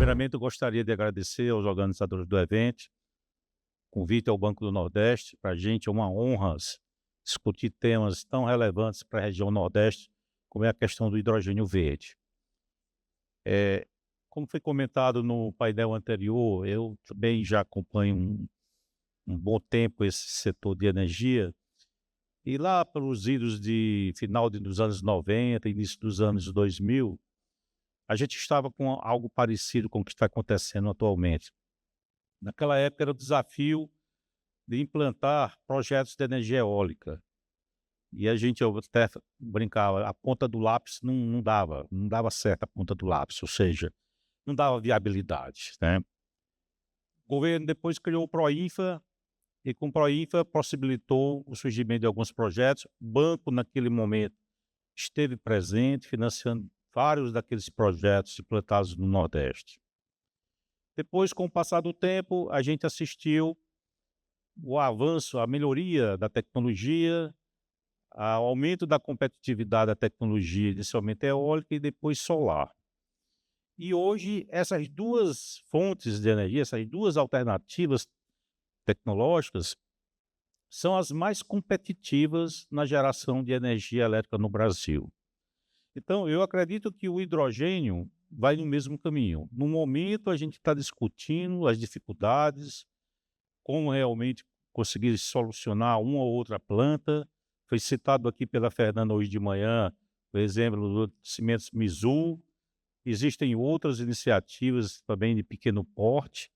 Primeiramente, eu gostaria de agradecer aos organizadores do evento, convite ao Banco do Nordeste. Para a gente é uma honra discutir temas tão relevantes para a região Nordeste, como é a questão do hidrogênio verde. Eh, Como foi comentado no painel anterior, eu também já acompanho um bom tempo esse setor de energia, e lá pelos idos de dos anos 90, início dos anos 2000, a gente estava com algo parecido com o que está acontecendo atualmente. Naquela época era o desafio de implantar projetos de energia eólica. E a gente, eu até brincava, a ponta do lápis não dava certo a ponta do lápis, ou seja, não dava viabilidade, né. O governo depois criou o Proinfa, e com o Proinfa possibilitou o surgimento de alguns projetos. O banco, naquele momento, esteve presente, financiando vários daqueles projetos implantados no Nordeste. Depois, com o passar do tempo, a gente assistiu o avanço, a melhoria da tecnologia, ao aumento da competitividade da tecnologia, inicialmente eólica e depois solar. E hoje essas 2 fontes de energia, essas 2 alternativas tecnológicas, são as mais competitivas na geração de energia elétrica no Brasil. Então eu acredito que o hidrogênio vai no mesmo caminho. No momento a gente está discutindo as dificuldades, como realmente conseguir solucionar uma ou outra planta. Foi citado aqui pela Fernanda hoje de manhã o exemplo do Cimentos Misul. Existem outras iniciativas também de pequeno porte.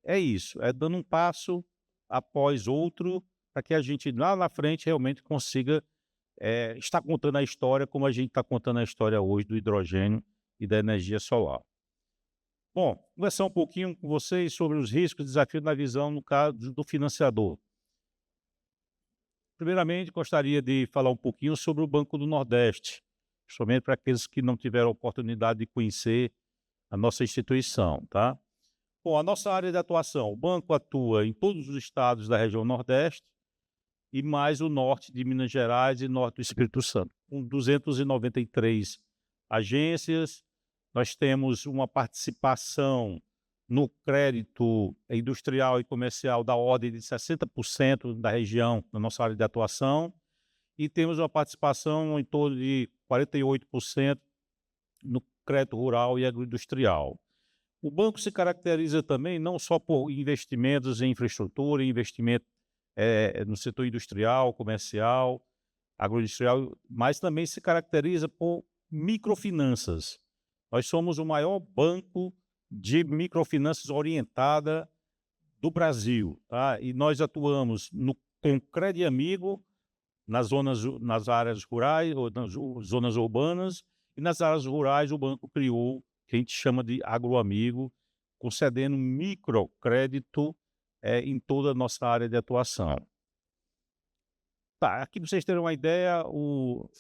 É isso, é dando um passo após outro, para que a gente lá na frente realmente consiga estar contando a história como a gente está contando a história hoje do hidrogênio e da energia solar. Bom, conversar um pouquinho com vocês sobre os riscos e desafios na visão, no caso do financiador. Primeiramente, gostaria de falar um pouquinho sobre o Banco do Nordeste, somente para aqueles que não tiveram a oportunidade de conhecer a nossa instituição, tá? Bom, a nossa área de atuação, o banco atua em todos os estados da região Nordeste e mais o norte de Minas Gerais e norte do Espírito Santo, com 293 agências. Nós temos uma participação no crédito industrial e comercial da ordem de 60% da região, na nossa área de atuação, e temos uma participação em torno de 48% no crédito rural e agroindustrial. O banco se caracteriza também não só por investimentos em infraestrutura, investimento no setor industrial, comercial, agroindustrial, mas também se caracteriza por microfinanças. Nós somos o maior banco de microfinanças orientada do Brasil, tá? E nós atuamos com Crédito Amigo nas áreas rurais ou nas zonas urbanas, e nas áreas rurais o banco criou, que a gente chama de Agroamigo, concedendo microcrédito em toda a nossa área de atuação. Tá, aqui para vocês terem uma ideia, o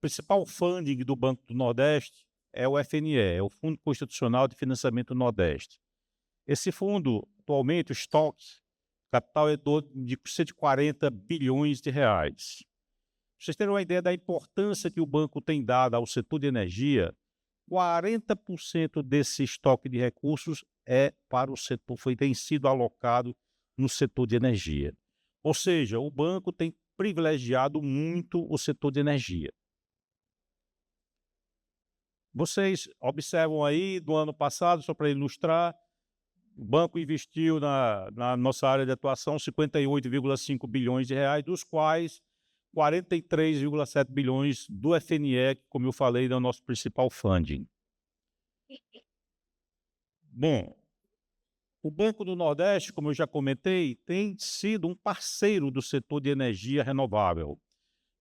principal funding do Banco do Nordeste é o FNE, é o Fundo Constitucional de Financiamento do Nordeste. Esse fundo, atualmente, o estoque capital é de 140 bilhões de reais. Para vocês terem uma ideia da importância que o banco tem dado ao setor de energia, 40% desse estoque de recursos é para o setor, tem sido alocado no setor de energia. Ou seja, o banco tem privilegiado muito o setor de energia. Vocês observam aí, do ano passado, só para ilustrar, o banco investiu na nossa área de atuação 58,5 bilhões de reais, dos quais 43,7 bilhões do FNE, que, como eu falei, é o nosso principal funding. Bom, o Banco do Nordeste, como eu já comentei, tem sido um parceiro do setor de energia renovável.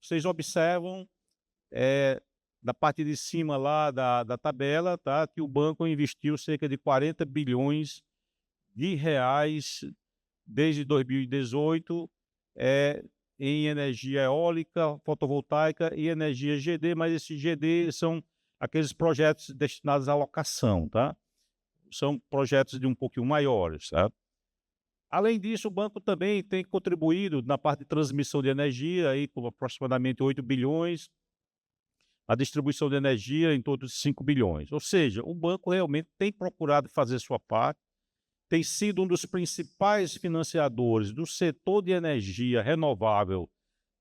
Vocês observam, da parte de cima lá da tabela, tá, que o banco investiu cerca de 40 bilhões de reais desde 2018 em energia eólica, fotovoltaica e energia GD, mas esses GD são aqueles projetos destinados à locação, tá? São projetos de um pouquinho maiores, tá? Além disso, o banco também tem contribuído na parte de transmissão de energia, aí, com aproximadamente 8 bilhões, a distribuição de energia em torno de 5 bilhões. Ou seja, o banco realmente tem procurado fazer sua parte, tem sido um dos principais financiadores do setor de energia renovável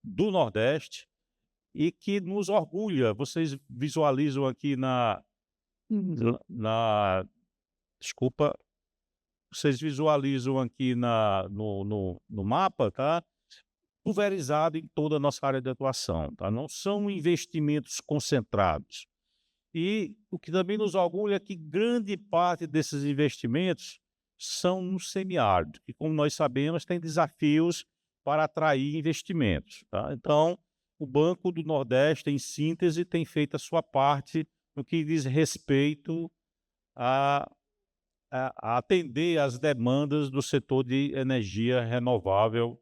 do Nordeste e que nos orgulha. Vocês visualizam aqui desculpa, vocês visualizam aqui no mapa, tá? Pulverizado em toda a nossa área de atuação, tá? Não são investimentos concentrados. E o que também nos orgulha é que grande parte desses investimentos são no semiárido, que, como nós sabemos, tem desafios para atrair investimentos, tá? Então, o Banco do Nordeste, em síntese, tem feito a sua parte no que diz respeito a atender às demandas do setor de energia renovável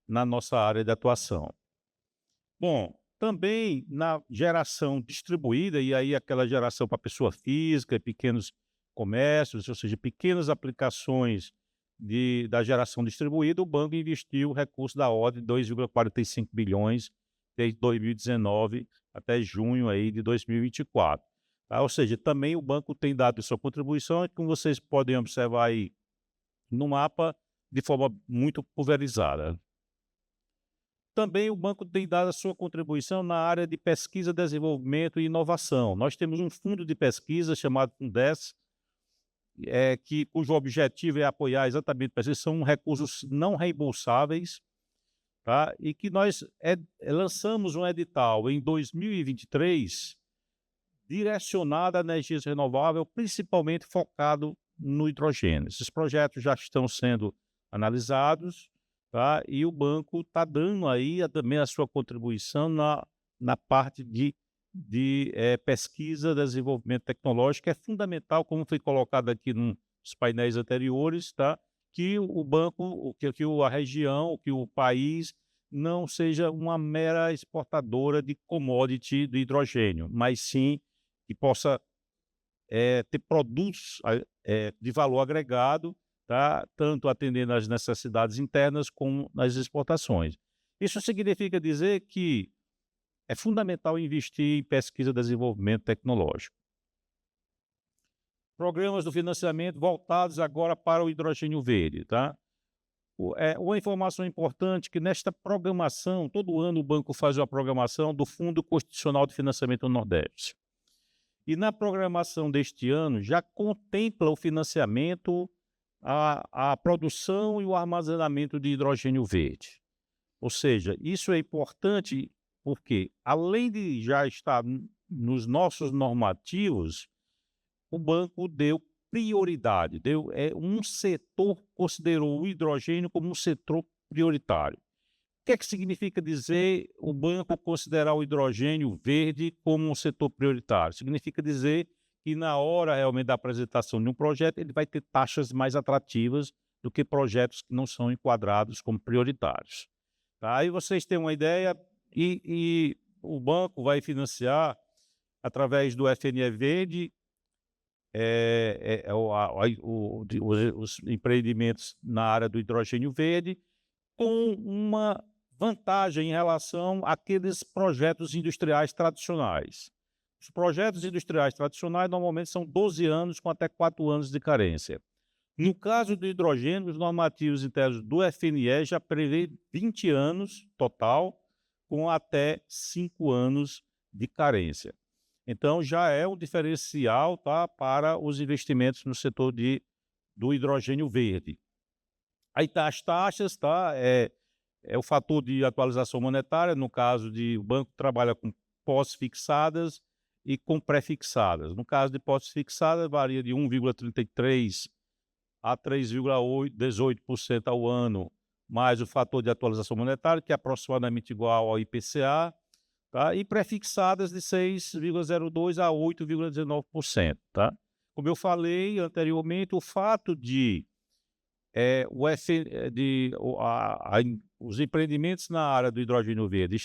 na nossa área de atuação. Bom, também na geração distribuída, e aí aquela geração para pessoa física, pequenos comércios, ou seja, pequenas aplicações da geração distribuída, o banco investiu recursos da ordem de 2,45 bilhões desde 2019 até junho aí de 2024. Tá? Ou seja, também o banco tem dado sua contribuição, e como vocês podem observar aí no mapa, de forma muito pulverizada. Também o banco tem dado a sua contribuição na área de pesquisa, desenvolvimento e inovação. Nós temos um fundo de pesquisa chamado Fundes, cujo objetivo é apoiar exatamente pesquisa, são recursos não reembolsáveis, tá? E que nós lançamos um edital em 2023 direcionado a energias renováveis, principalmente focado no hidrogênio. Esses projetos já estão sendo analisados, tá? E o banco está dando aí também a sua contribuição na parte de pesquisa, desenvolvimento tecnológico, que é fundamental, como foi colocado aqui nos painéis anteriores, tá? Que o banco, que a região, que o país não seja uma mera exportadora de commodity de hidrogênio, mas sim que possa ter produtos de valor agregado, tá? Tanto atendendo às necessidades internas como nas exportações. Isso significa dizer que é fundamental investir em pesquisa e desenvolvimento tecnológico. Programas do financiamento voltados agora para o hidrogênio verde, tá? Uma informação importante que nesta programação, todo ano o banco faz uma programação do Fundo Constitucional de Financiamento do Nordeste. E na programação deste ano já contempla o financiamento, a produção e o armazenamento de hidrogênio verde. Ou seja, isso é importante porque, além de já estar nos nossos normativos, o banco deu prioridade, um setor considerou o hidrogênio como um setor prioritário. O que é que significa dizer o banco considerar o hidrogênio verde como um setor prioritário? Significa dizer que na hora realmente da apresentação de um projeto, ele vai ter taxas mais atrativas do que projetos que não são enquadrados como prioritários. Tá? Aí vocês têm uma ideia e o banco vai financiar através do FNE Verde os empreendimentos na área do hidrogênio verde, com uma vantagem em relação àqueles projetos industriais tradicionais. Os projetos industriais tradicionais normalmente são 12 anos com até 4 anos de carência. No caso do hidrogênio, os normativos internos do FNE já prevê 20 anos total, com até 5 anos de carência. Então, já é um diferencial, tá, para os investimentos no setor do hidrogênio verde. Aí tá as taxas, tá? É o fator de atualização monetária, no caso de o banco trabalha com pós-fixadas e com pré-fixadas. No caso de pós-fixadas, varia de 1,33% a 3,18% ao ano, mais o fator de atualização monetária, que é aproximadamente igual ao IPCA, tá? E pré-fixadas de 6,02% a 8,19%. Tá? Como eu falei anteriormente, o fato de os empreendimentos na área do hidrogênio verde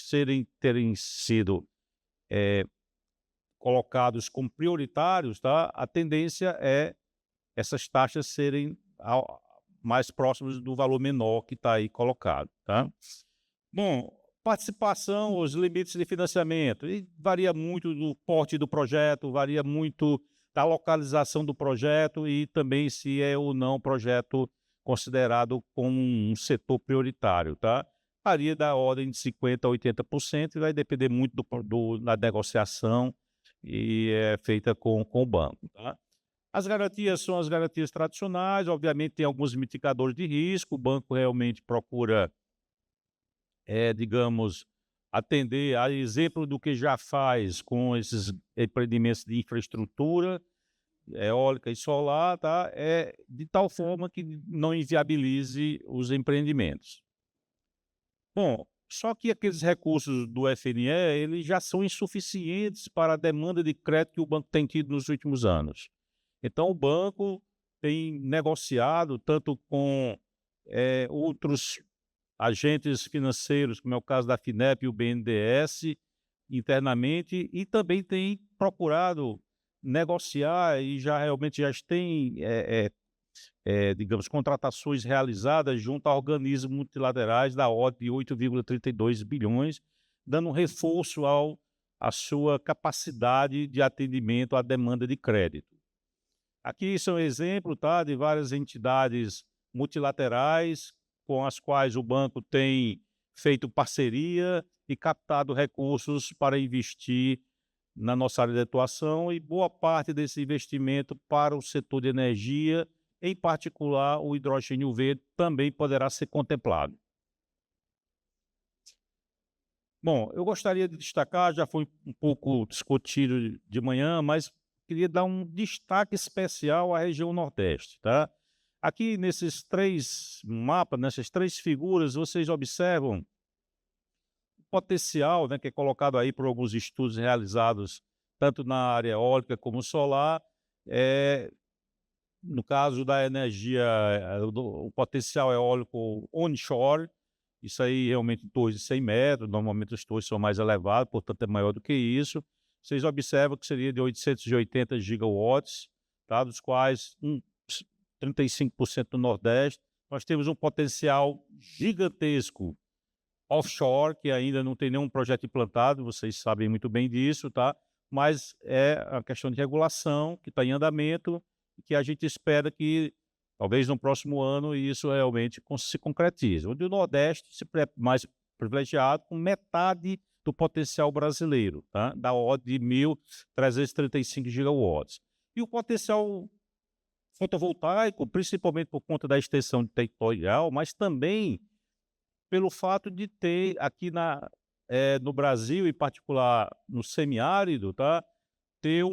terem sido colocados como prioritários, tá? A tendência é essas taxas serem mais próximas do valor menor que está aí colocado. Tá? Bom, Participação, os limites de financiamento, e varia muito do porte do projeto, varia muito da localização do projeto e também se é ou não projeto considerado como um setor prioritário, tá? Varia da ordem de 50% a 80% e vai depender muito da negociação e é feita com o banco, tá? As garantias são as garantias tradicionais, obviamente tem alguns mitigadores de risco, o banco realmente procura digamos, atender a exemplo do que já faz com esses empreendimentos de infraestrutura, eólica e solar, tá? De tal forma que não inviabilize os empreendimentos. Bom, só que aqueles recursos do FNE, eles já são insuficientes para a demanda de crédito que o banco tem tido nos últimos anos. Então, o banco tem negociado tanto com outros agentes financeiros, como é o caso da Finep e o BNDES, internamente, e também tem procurado negociar e já realmente já tem, digamos, contratações realizadas junto a organismos multilaterais da ordem de 8,32 bilhões, dando um reforço à sua capacidade de atendimento à demanda de crédito. Aqui são exemplos, tá, de várias entidades multilaterais com as quais o banco tem feito parceria e captado recursos para investir na nossa área de atuação e boa parte desse investimento para o setor de energia, em particular o hidrogênio verde, também poderá ser contemplado. Bom, eu gostaria de destacar, já foi um pouco discutido de manhã, mas queria dar um destaque especial à região Nordeste, tá? Aqui nesses 3 mapas, nessas 3 figuras, vocês observam o potencial, né, que é colocado aí por alguns estudos realizados tanto na área eólica como solar, no caso da energia, o potencial eólico onshore, isso aí realmente em torres de 100 metros, normalmente os torres são mais elevados, portanto é maior do que isso. Vocês observam que seria de 880 gigawatts, tá, dos quais 35% no Nordeste. Nós temos um potencial gigantesco offshore, que ainda não tem nenhum projeto implantado, vocês sabem muito bem disso, tá? Mas é a questão de regulação que está em andamento e que a gente espera que, talvez no próximo ano, isso realmente se concretize. Onde o Nordeste mais privilegiado, com metade do potencial brasileiro, tá? Da ordem de 1.335 gigawatts. E o potencial fotovoltaico, principalmente por conta da extensão territorial, mas também pelo fato de ter aqui no Brasil, em particular no semiárido, tá, ter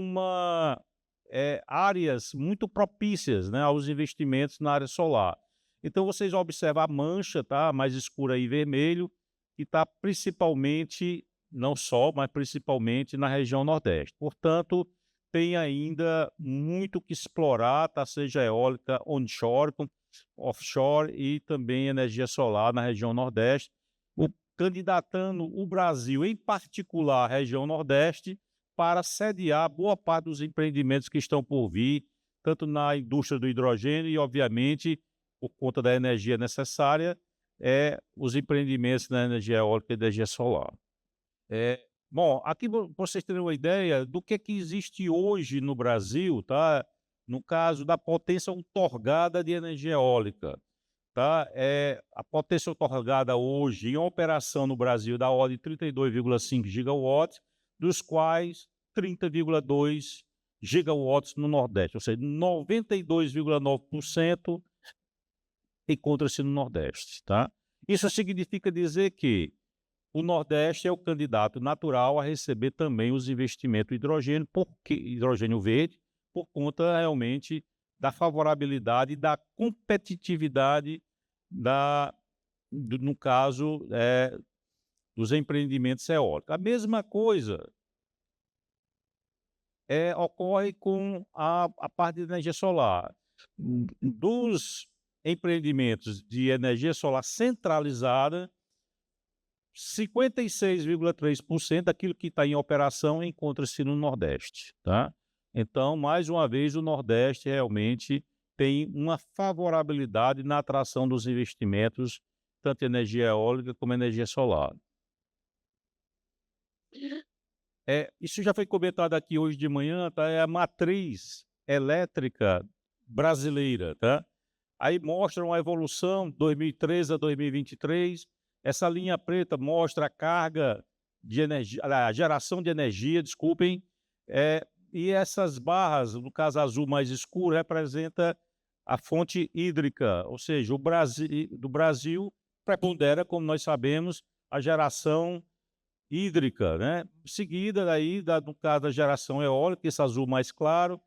áreas muito propícias, né, aos investimentos na área solar. Então vocês observam a mancha, tá, mais escura aí vermelho, que está principalmente, não só, mas principalmente na região Nordeste. Portanto, tem ainda muito que explorar, tá, seja eólica onshore, offshore e também energia solar na região Nordeste, candidatando o Brasil, em particular a região Nordeste, para sediar boa parte dos empreendimentos que estão por vir, tanto na indústria do hidrogênio e, obviamente, por conta da energia necessária, os empreendimentos na energia eólica e energia solar. Bom, aqui para vocês terem uma ideia do que existe hoje no Brasil, tá? No caso da potência outorgada de energia eólica, tá? A potência outorgada hoje em operação no Brasil é da ordem de 32,5 gigawatts, dos quais 30,2 gigawatts no Nordeste, ou seja, 92,9% encontra-se no Nordeste, tá? Isso significa dizer que o Nordeste é o candidato natural a receber também os investimentos em hidrogênio verde, por conta realmente da favorabilidade e da competitividade no caso dos empreendimentos eólicos. A mesma coisa ocorre com a parte de energia solar. Dos empreendimentos de energia solar centralizada, 56,3% daquilo que está em operação encontra-se no Nordeste, tá? Então, mais uma vez, o Nordeste realmente tem uma favorabilidade na atração dos investimentos, tanto em energia eólica como energia solar. Isso já foi comentado aqui hoje de manhã, tá? É a matriz elétrica brasileira, tá? Aí mostra uma evolução, 2013 a 2023. Essa linha preta mostra a carga de energia, a geração de energia, desculpem, e essas barras, no caso azul mais escuro, representa a fonte hídrica, ou seja, do Brasil prepondera, como nós sabemos, a geração hídrica, né? Seguida daí, no caso da geração eólica, esse azul mais claro,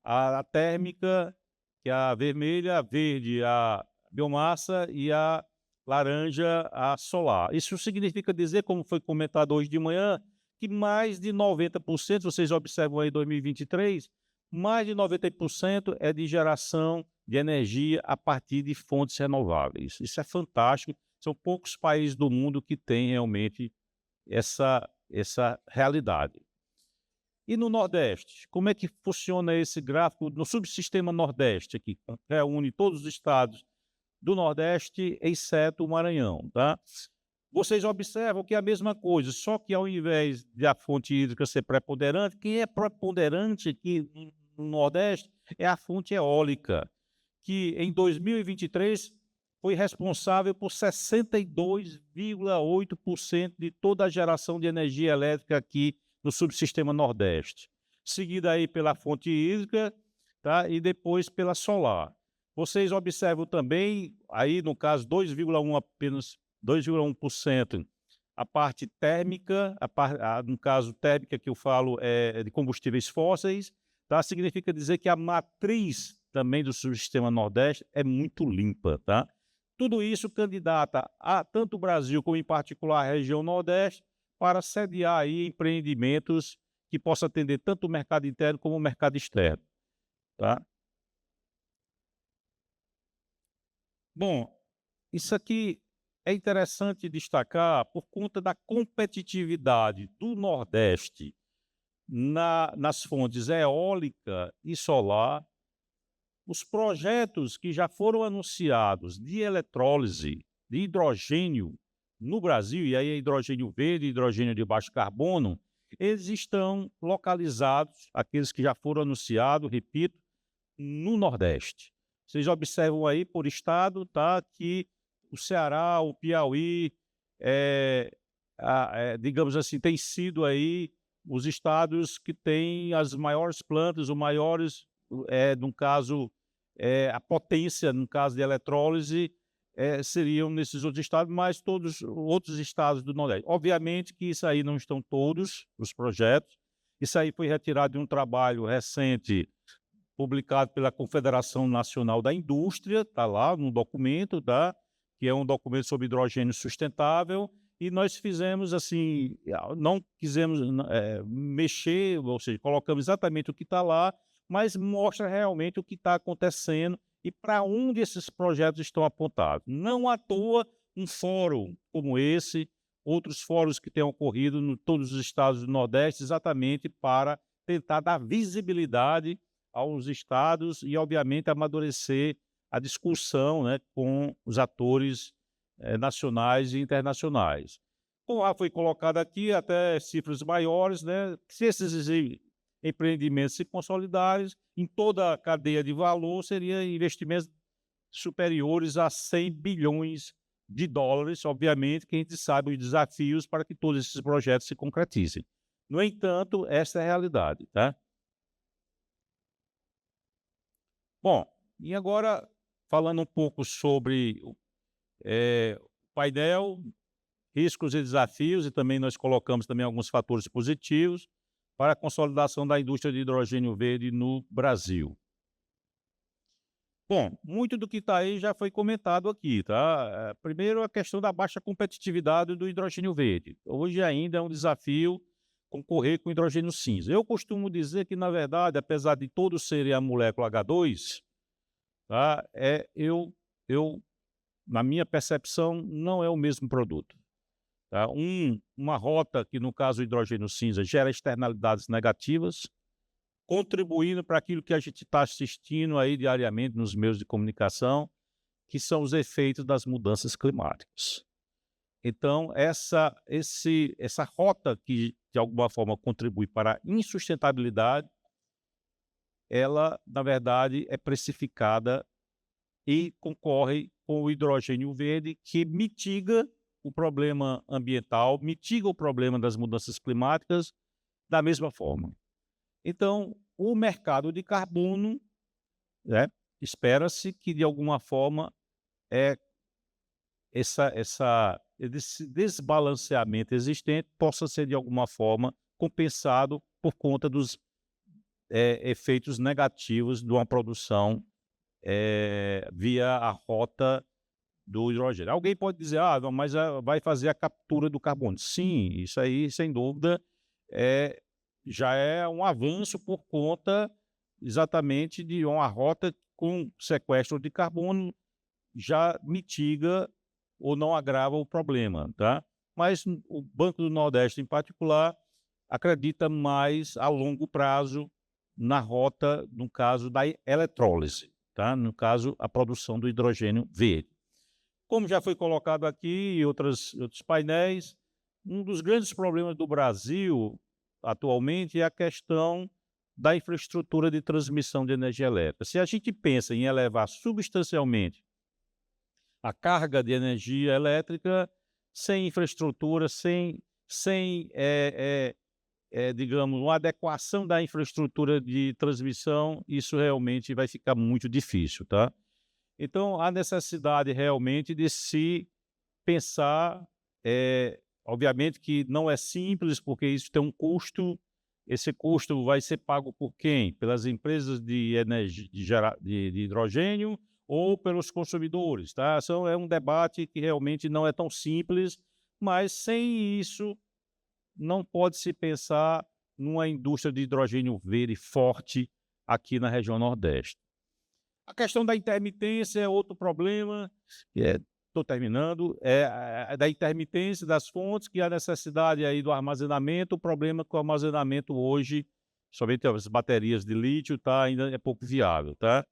a térmica, que é a vermelha, a verde, a biomassa e a laranja, a solar. Isso significa dizer, como foi comentado hoje de manhã, que mais de 90%, vocês observam aí em 2023, mais de 90% é de geração de energia a partir de fontes renováveis. Isso é fantástico. São poucos países do mundo que têm realmente essa realidade. E no Nordeste, como é que funciona esse gráfico no subsistema Nordeste aqui, que reúne todos os estados do Nordeste, exceto o Maranhão, tá? Vocês observam que é a mesma coisa, só que ao invés de a fonte hídrica ser preponderante, quem é preponderante aqui no Nordeste é a fonte eólica, que em 2023 foi responsável por 62,8% de toda a geração de energia elétrica aqui no subsistema Nordeste, seguida aí pela fonte hídrica, tá? E depois pela solar. Vocês observam também, aí no caso 2,1%, apenas 2,1%, a parte térmica, no caso térmica que eu falo é de combustíveis fósseis, tá? Significa dizer que a matriz também do subsistema Nordeste é muito limpa, tá? Tudo isso candidata a tanto o Brasil como, em particular, a região Nordeste, para sediar aí empreendimentos que possam atender tanto o mercado interno como o mercado externo, tá? Bom, isso aqui é interessante destacar por conta da competitividade do Nordeste nas fontes eólica e solar. Os projetos que já foram anunciados de eletrólise de hidrogênio no Brasil, e aí é hidrogênio verde, hidrogênio de baixo carbono, eles estão localizados, aqueles que já foram anunciados, repito, no Nordeste. Vocês observam aí por estado, tá, que o Ceará, o Piauí, digamos assim, tem sido aí os estados que têm as maiores plantas, os maiores, no caso, a potência, no caso de eletrólise, seriam nesses outros estados, mas todos os outros estados do Nordeste. Obviamente que isso aí não estão todos os projetos, isso aí foi retirado de um trabalho recente publicado pela Confederação Nacional da Indústria, está lá no documento, tá? Que é um documento sobre hidrogênio sustentável, e nós fizemos assim, não quisemos mexer, ou seja, colocamos exatamente o que está lá, mas mostra realmente o que está acontecendo e para onde esses projetos estão apontados. Não à toa um fórum como esse, outros fóruns que têm ocorrido em todos os estados do Nordeste, exatamente para tentar dar visibilidade aos estados e, obviamente, amadurecer a discussão, né, com os atores nacionais e internacionais. Como foi colocado aqui, até cifras maiores, né, se esses empreendimentos se consolidarem, em toda a cadeia de valor, seriam investimentos superiores a 100 bilhões de dólares, obviamente, que a gente sabe os desafios para que todos esses projetos se concretizem. No entanto, essa é a realidade, tá? Bom, e agora falando um pouco sobre o painel, riscos e desafios, e também nós colocamos também alguns fatores positivos para a consolidação da indústria de hidrogênio verde no Brasil. Bom, muito do que está aí já foi comentado aqui, tá? Primeiro, a questão da baixa competitividade do hidrogênio verde. Hoje ainda é um desafio concorrer com hidrogênio cinza. Eu costumo dizer que, na verdade, apesar de todos serem a molécula H2, tá? Na minha percepção, não é o mesmo produto. Tá? Uma rota que, no caso do hidrogênio cinza, gera externalidades negativas, contribuindo para aquilo que a gente está assistindo aí diariamente nos meios de comunicação, que são os efeitos das mudanças climáticas. Então, essa rota que, de alguma forma, contribui para a insustentabilidade, ela, na verdade, é precificada e concorre com o hidrogênio verde, que mitiga o problema ambiental, mitiga o problema das mudanças climáticas da mesma forma. Então, o mercado de carbono, né, espera-se que, de alguma forma, esse desbalanceamento existente possa ser, de alguma forma, compensado por conta dos efeitos negativos de uma produção via a rota do hidrogênio. Alguém pode dizer, não, mas vai fazer a captura do carbono. Sim, isso aí, sem dúvida, já é um avanço por conta exatamente de uma rota com sequestro de carbono, já mitiga ou não agrava o problema, tá? Mas o Banco do Nordeste, em particular, acredita mais a longo prazo na rota, no caso da eletrólise, tá? No caso, a produção do hidrogênio verde. Como já foi colocado aqui em outros painéis, um dos grandes problemas do Brasil atualmente é a questão da infraestrutura de transmissão de energia elétrica. Se a gente pensa em elevar substancialmente a carga de energia elétrica, sem infraestrutura, digamos, uma adequação da infraestrutura de transmissão, isso realmente vai ficar muito difícil, tá? Então, há necessidade realmente de se pensar, obviamente que não é simples, porque isso tem um custo. Esse custo vai ser pago por quem? Pelas empresas de energia, de hidrogênio, ou pelos consumidores, tá? É um debate que realmente não é tão simples, mas sem isso não pode se pensar numa indústria de hidrogênio verde forte aqui na região Nordeste. A questão da intermitência é outro problema, estou terminando, da intermitência das fontes, que há necessidade aí do armazenamento. O problema com o armazenamento hoje, somente as baterias de lítio, ainda é pouco viável, tá?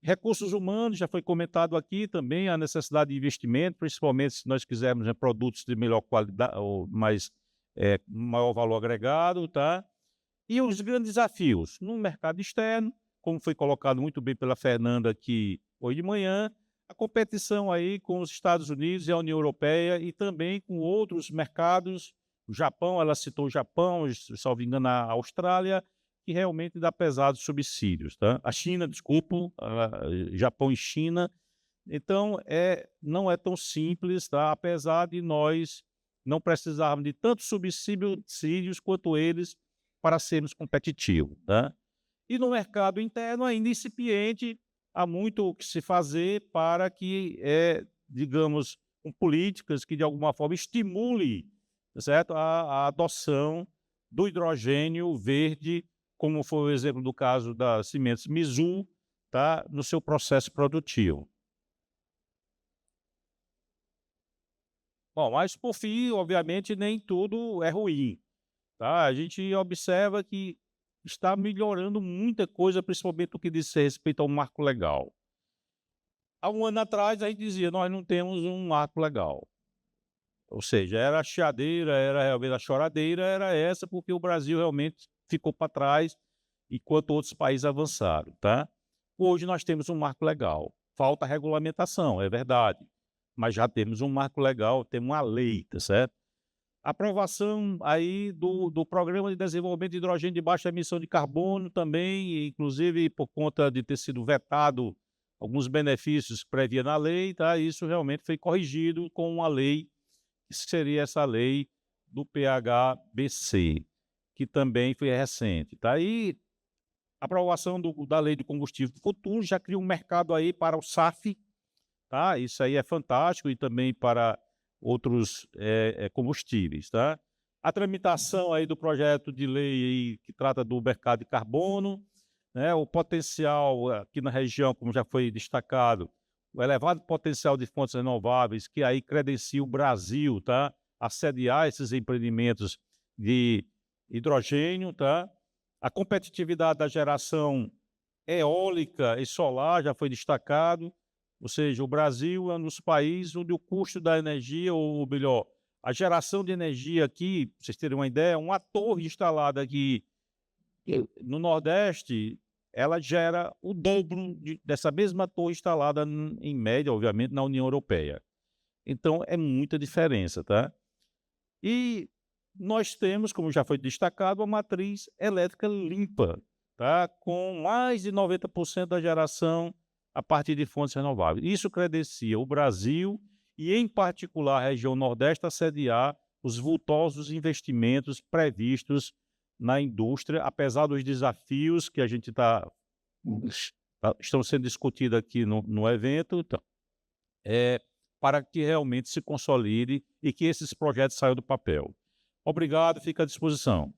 Recursos humanos, já foi comentado aqui também, a necessidade de investimento, principalmente se nós quisermos produtos de melhor qualidade, ou maior valor agregado, tá? E os grandes desafios no mercado externo, como foi colocado muito bem pela Fernanda aqui hoje de manhã, a competição aí com os Estados Unidos e a União Europeia, e também com outros mercados. O Japão, ela citou o Japão, salvo engano, a Austrália, que realmente dá pesados subsídios, tá? A China, desculpa, Japão e China. Então, não é tão simples, tá? Apesar de nós não precisarmos de tantos subsídios quanto eles para sermos competitivos, tá? E no mercado interno, ainda incipiente, há muito o que se fazer para que, digamos, com políticas que de alguma forma estimule, certo? A adoção do hidrogênio verde, como foi o exemplo do caso da Cimentos Mizu, tá? No seu processo produtivo. Bom, mas por fim, obviamente, nem tudo é ruim, tá? A gente observa que está melhorando muita coisa, principalmente no que diz respeito ao marco legal. Há um ano atrás, a gente dizia, nós não temos um marco legal. Ou seja, era a chiadeira, era realmente a choradeira, era essa, porque o Brasil realmente ficou para trás, enquanto outros países avançaram, tá? Hoje nós temos um marco legal. Falta regulamentação, é verdade. Mas já temos um marco legal, temos uma lei, tá certo? Aprovação aí do Programa de Desenvolvimento de Hidrogênio de Baixa Emissão de Carbono também, inclusive por conta de ter sido vetado alguns benefícios que previa na lei, tá? Isso realmente foi corrigido com uma lei, que seria essa lei do PHBC, que também foi recente, tá? E a aprovação da Lei do Combustível do Futuro já cria um mercado aí para o SAF, tá? Isso aí é fantástico, e também para outros combustíveis, tá? A tramitação aí do projeto de lei aí que trata do mercado de carbono, né? O potencial aqui na região, como já foi destacado, o elevado potencial de fontes renováveis, que aí credencia o Brasil, tá? A sediar esses empreendimentos de hidrogênio, tá? A competitividade da geração eólica e solar já foi destacado. Ou seja, o Brasil é um dos países onde o custo da energia, ou melhor, a geração de energia aqui, pra vocês terem uma ideia, uma torre instalada aqui no Nordeste, ela gera o dobro dessa mesma torre instalada em média, obviamente, na União Europeia. Então é muita diferença, tá? E nós temos, como já foi destacado, uma matriz elétrica limpa, tá? Com mais de 90% da geração a partir de fontes renováveis. Isso credencia o Brasil e, em particular, a região Nordeste a sediar os vultosos investimentos previstos na indústria, apesar dos desafios que a gente estão sendo discutidos aqui no evento, então, para que realmente se consolide e que esses projetos saiam do papel. Obrigado, fica à disposição.